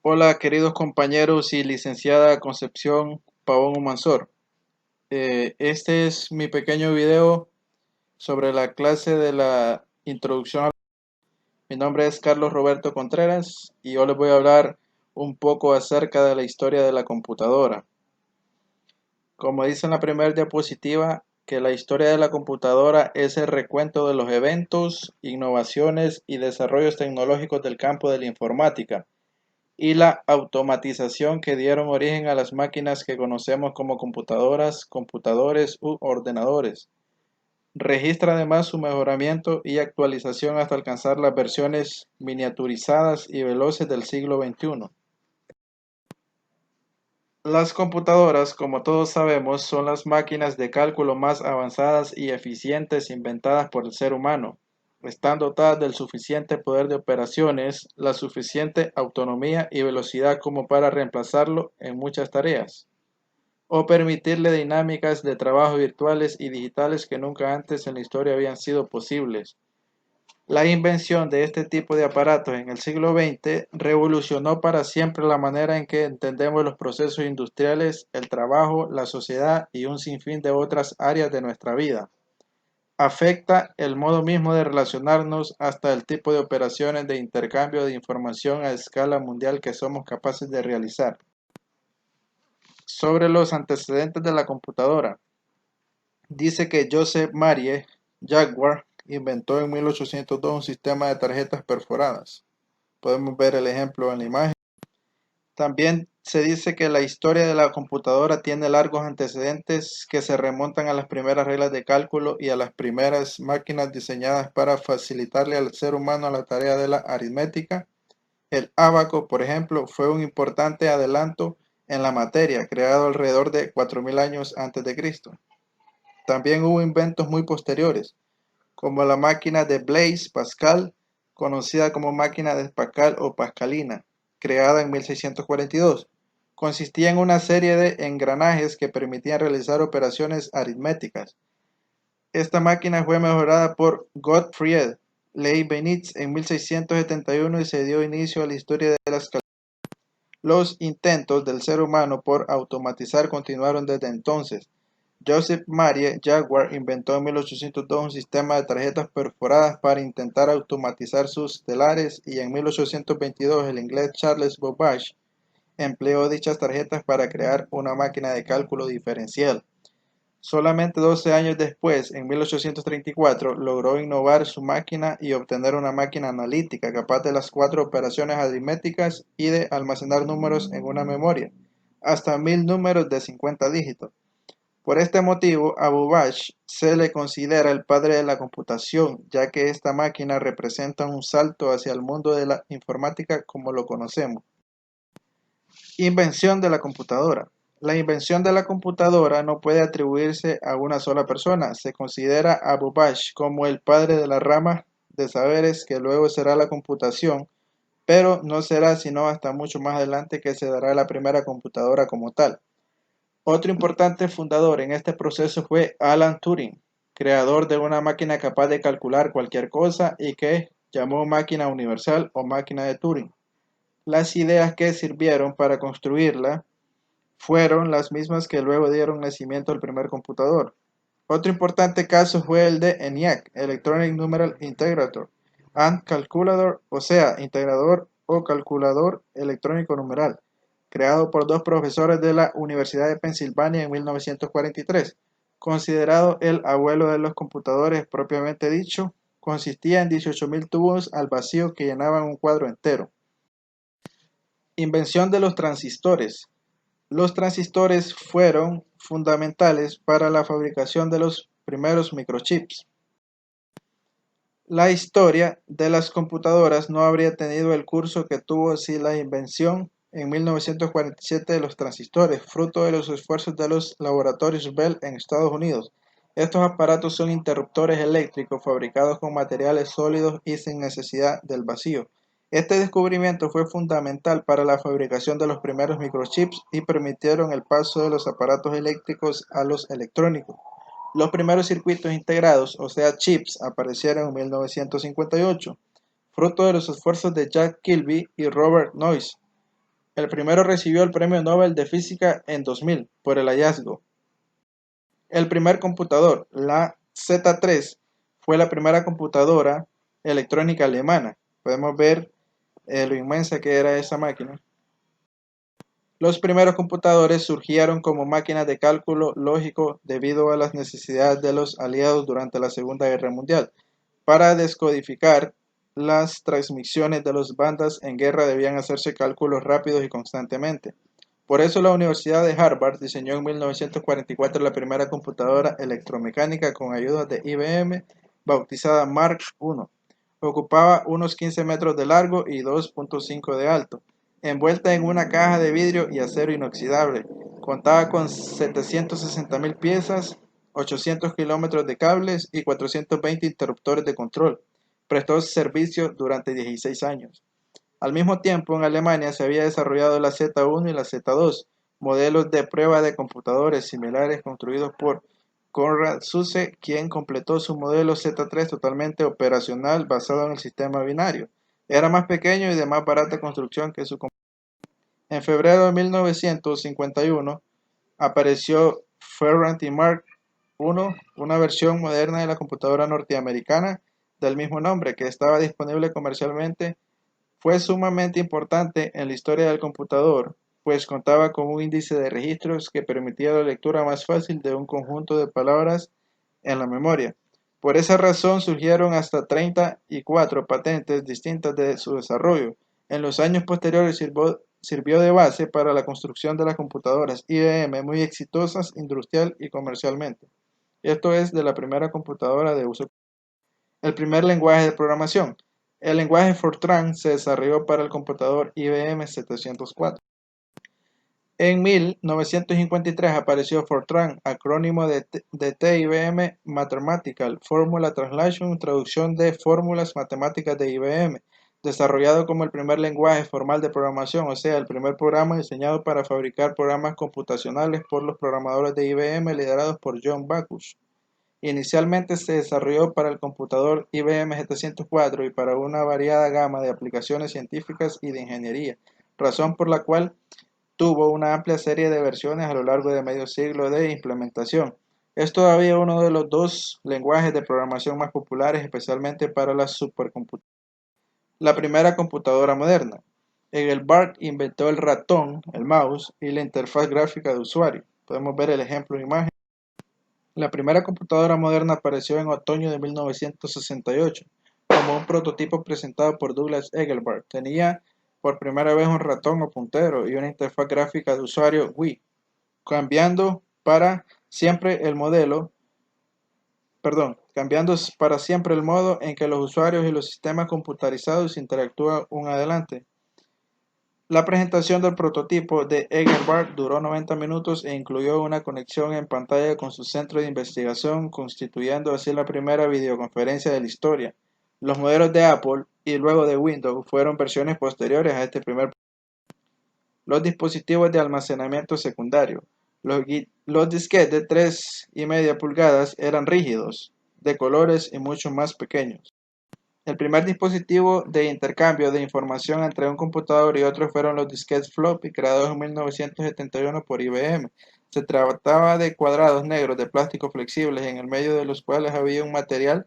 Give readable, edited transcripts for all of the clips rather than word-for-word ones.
Hola, queridos compañeros y licenciada Concepción Pavón Humansor. Este es mi pequeño video sobre la clase de la introducción. Mi nombre es Carlos Roberto Contreras y yo les voy a hablar un poco acerca de la historia de la computadora. Como dice en la primera diapositiva, que la historia de la computadora es el recuento de los eventos, innovaciones y desarrollos tecnológicos del campo de la informática y la automatización que dieron origen a las máquinas que conocemos como computadoras, computadores u ordenadores. Registra además su mejoramiento y actualización hasta alcanzar las versiones miniaturizadas y veloces del siglo XXI. Las computadoras, como todos sabemos, son las máquinas de cálculo más avanzadas y eficientes inventadas por el ser humano. Están dotadas del suficiente poder de operaciones, la suficiente autonomía y velocidad como para reemplazarlo en muchas tareas, o permitirle dinámicas de trabajo virtuales y digitales que nunca antes en la historia habían sido posibles. La invención de este tipo de aparatos en el siglo XX revolucionó para siempre la manera en que entendemos los procesos industriales, el trabajo, la sociedad y un sinfín de otras áreas de nuestra vida. Afecta el modo mismo de relacionarnos hasta el tipo de operaciones de intercambio de información a escala mundial que somos capaces de realizar. Sobre los antecedentes de la computadora, dice que Joseph Marie Jaguar inventó en 1802 un sistema de tarjetas perforadas. Podemos ver el ejemplo en la imagen. También se dice que la historia de la computadora tiene largos antecedentes que se remontan a las primeras reglas de cálculo y a las primeras máquinas diseñadas para facilitarle al ser humano la tarea de la aritmética. El ábaco, por ejemplo, fue un importante adelanto en la materia, creado alrededor de 4000 años antes de Cristo. También hubo inventos muy posteriores, como la máquina de Blaise Pascal, conocida como máquina de Pascal o Pascalina, creada en 1642. Consistía en una serie de engranajes que permitían realizar operaciones aritméticas. Esta máquina fue mejorada por Gottfried Leibniz en 1671 y se dio inicio a la historia de las calculadoras. Los intentos del ser humano por automatizar continuaron desde entonces. Joseph Marie Jaguar inventó en 1802 un sistema de tarjetas perforadas para intentar automatizar sus telares y en 1822 el inglés Charles Babbage empleó dichas tarjetas para crear una máquina de cálculo diferencial. Solamente 12 años después, en 1834, logró innovar su máquina y obtener una máquina analítica capaz de las 4 operaciones aritméticas y de almacenar números en una memoria, hasta 1000 números de 50 dígitos. Por este motivo, a Babbage se le considera el padre de la computación, ya que esta máquina representa un salto hacia el mundo de la informática como lo conocemos. Invención de la computadora. La invención de la computadora no puede atribuirse a una sola persona. Se considera a Babbage como el padre de la rama de saberes que luego será la computación, pero no será sino hasta mucho más adelante que se dará la primera computadora como tal. Otro importante fundador en este proceso fue Alan Turing, creador de una máquina capaz de calcular cualquier cosa y que llamó máquina universal o máquina de Turing. Las ideas que sirvieron para construirla fueron las mismas que luego dieron nacimiento al primer computador. Otro importante caso fue el de ENIAC, Electronic Numeral Integrator, and Calculator, o sea, integrador o calculador electrónico numeral, creado por dos profesores de la Universidad de Pensilvania en 1943. Considerado el abuelo de los computadores propiamente dicho, consistía en 18.000 tubos al vacío que llenaban un cuadro entero. Invención de los transistores. Los transistores fueron fundamentales para la fabricación de los primeros microchips. La historia de las computadoras no habría tenido el curso que tuvo sin la invención en 1947 de los transistores, fruto de los esfuerzos de los laboratorios Bell en Estados Unidos. Estos aparatos son interruptores eléctricos fabricados con materiales sólidos y sin necesidad del vacío. Este descubrimiento fue fundamental para la fabricación de los primeros microchips y permitieron el paso de los aparatos eléctricos a los electrónicos. Los primeros circuitos integrados, o sea chips, aparecieron en 1958, fruto de los esfuerzos de Jack Kilby y Robert Noyce. El primero recibió el Premio Nobel de Física en 2000 por el hallazgo. El primer computador, la Z3, fue la primera computadora electrónica alemana. Podemos ver lo inmensa que era esa máquina. Los primeros computadores surgieron como máquinas de cálculo lógico debido a las necesidades de los aliados durante la Segunda Guerra Mundial. Para descodificar las transmisiones de las bandas en guerra debían hacerse cálculos rápidos y constantemente. Por eso la Universidad de Harvard diseñó en 1944 la primera computadora electromecánica con ayuda de IBM, bautizada Mark I. Ocupaba unos 15 metros de largo y 2.5 de alto, envuelta en una caja de vidrio y acero inoxidable. Contaba con 760.000 piezas, 800 kilómetros de cables y 420 interruptores de control. Prestó servicio durante 16 años. Al mismo tiempo, en Alemania se había desarrollado la Z1 y la Z2, modelos de prueba de computadores similares construidos por Konrad Zuse, quien completó su modelo Z3 totalmente operacional basado en el sistema binario. Era más pequeño y de más barata construcción que su competidor. En febrero de 1951 apareció Ferranti Mark I, una versión moderna de la computadora norteamericana del mismo nombre, que estaba disponible comercialmente. Fue sumamente importante en la historia del computador, pues contaba con un índice de registros que permitía la lectura más fácil de un conjunto de palabras en la memoria. Por esa razón surgieron hasta 34 patentes distintas de su desarrollo. En los años posteriores sirvió de base para la construcción de las computadoras IBM muy exitosas industrial y comercialmente. Esto es de la primera computadora de uso. El primer lenguaje de programación. El lenguaje Fortran se desarrolló para el computador IBM 704. En 1953 apareció Fortran, acrónimo de TIBM Mathematical Formula Translation, traducción de fórmulas matemáticas de IBM, desarrollado como el primer lenguaje formal de programación, o sea, el primer programa diseñado para fabricar programas computacionales por los programadores de IBM liderados por John Backus. Inicialmente se desarrolló para el computador IBM 704 y para una variada gama de aplicaciones científicas y de ingeniería, razón por la cual tuvo una amplia serie de versiones a lo largo de medio siglo de implementación. Es todavía uno de los dos lenguajes de programación más populares, especialmente para las supercomputadoras. La primera computadora moderna. Engelbart inventó el ratón, el mouse y la interfaz gráfica de usuario. Podemos ver el ejemplo en imagen. La primera computadora moderna apareció en otoño de 1968 como un prototipo presentado por Douglas Engelbart. Tenía por primera vez un ratón o puntero y una interfaz gráfica de usuario Wii, cambiando para siempre el modo en que los usuarios y los sistemas computarizados interactúan un adelante. La presentación del prototipo de Engelbart duró 90 minutos e incluyó una conexión en pantalla con su centro de investigación, constituyendo así la primera videoconferencia de la historia. Los modelos de Apple y luego de Windows fueron versiones posteriores a este primer prototipo. Los dispositivos de almacenamiento secundario. Los disquetes de 3,5 pulgadas eran rígidos, de colores y mucho más pequeños. El primer dispositivo de intercambio de información entre un computador y otro fueron los disquetes floppy, creados en 1971 por IBM. Se trataba de cuadrados negros de plástico flexibles, en el medio de los cuales había un material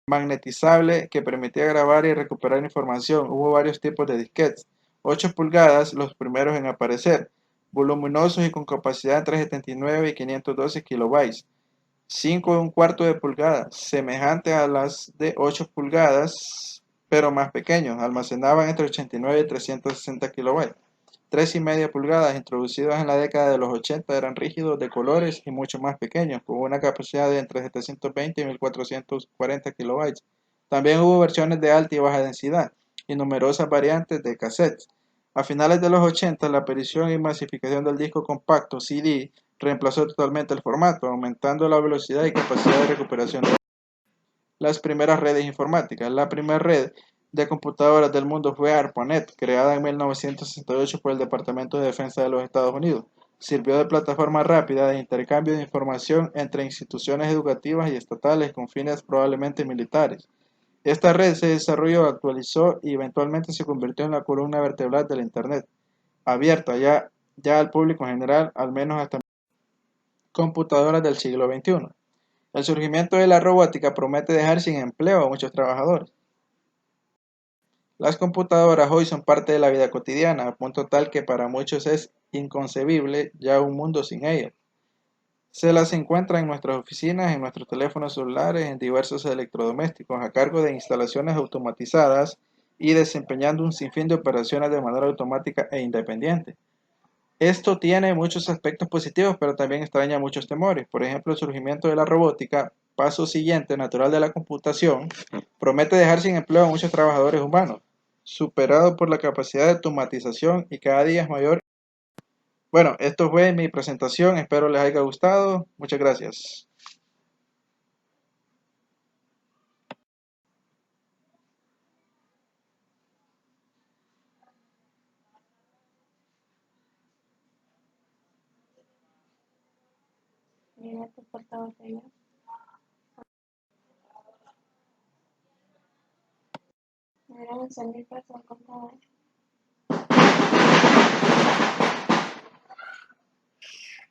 magnetizable que permitía grabar y recuperar información. Hubo varios tipos de disquetes. 8 pulgadas, los primeros en aparecer, voluminosos y con capacidad entre 79 y 512 kilobytes. 5,25 de pulgada, semejantes a las de 8 pulgadas, pero más pequeños, almacenaban entre 89 y 360 kilobytes. 3,5 pulgadas, introducidos en la década de los 80, eran rígidos, de colores y mucho más pequeños, con una capacidad de entre 720 y 1440 kilobytes. También hubo versiones de alta y baja densidad, y numerosas variantes de cassettes. A finales de los 80, la aparición y masificación del disco compacto CD reemplazó totalmente el formato, aumentando la velocidad y capacidad de recuperación de las primeras redes informáticas. La primera red de computadoras del mundo fue ARPANET, creada en 1968 por el Departamento de Defensa de los Estados Unidos. Sirvió de plataforma rápida de intercambio de información entre instituciones educativas y estatales con fines probablemente militares. Esta red se desarrolló, actualizó y eventualmente se convirtió en la columna vertebral del Internet. abierta ya al público en general, al menos hasta computadoras del siglo XXI. El surgimiento de la robótica promete dejar sin empleo a muchos trabajadores. Las computadoras hoy son parte de la vida cotidiana, a punto tal que para muchos es inconcebible ya un mundo sin ellas. Se las encuentra en nuestras oficinas, en nuestros teléfonos celulares, en diversos electrodomésticos, a cargo de instalaciones automatizadas y desempeñando un sinfín de operaciones de manera automática e independiente. Esto tiene muchos aspectos positivos, pero también extraña muchos temores. Por ejemplo, el surgimiento de la robótica, paso siguiente natural de la computación, promete dejar sin empleo a muchos trabajadores humanos, superado por la capacidad de automatización y cada día es mayor. Bueno, esto fue mi presentación, espero les haya gustado. Muchas gracias. Mira tu portafolio. Era un salir para el contador.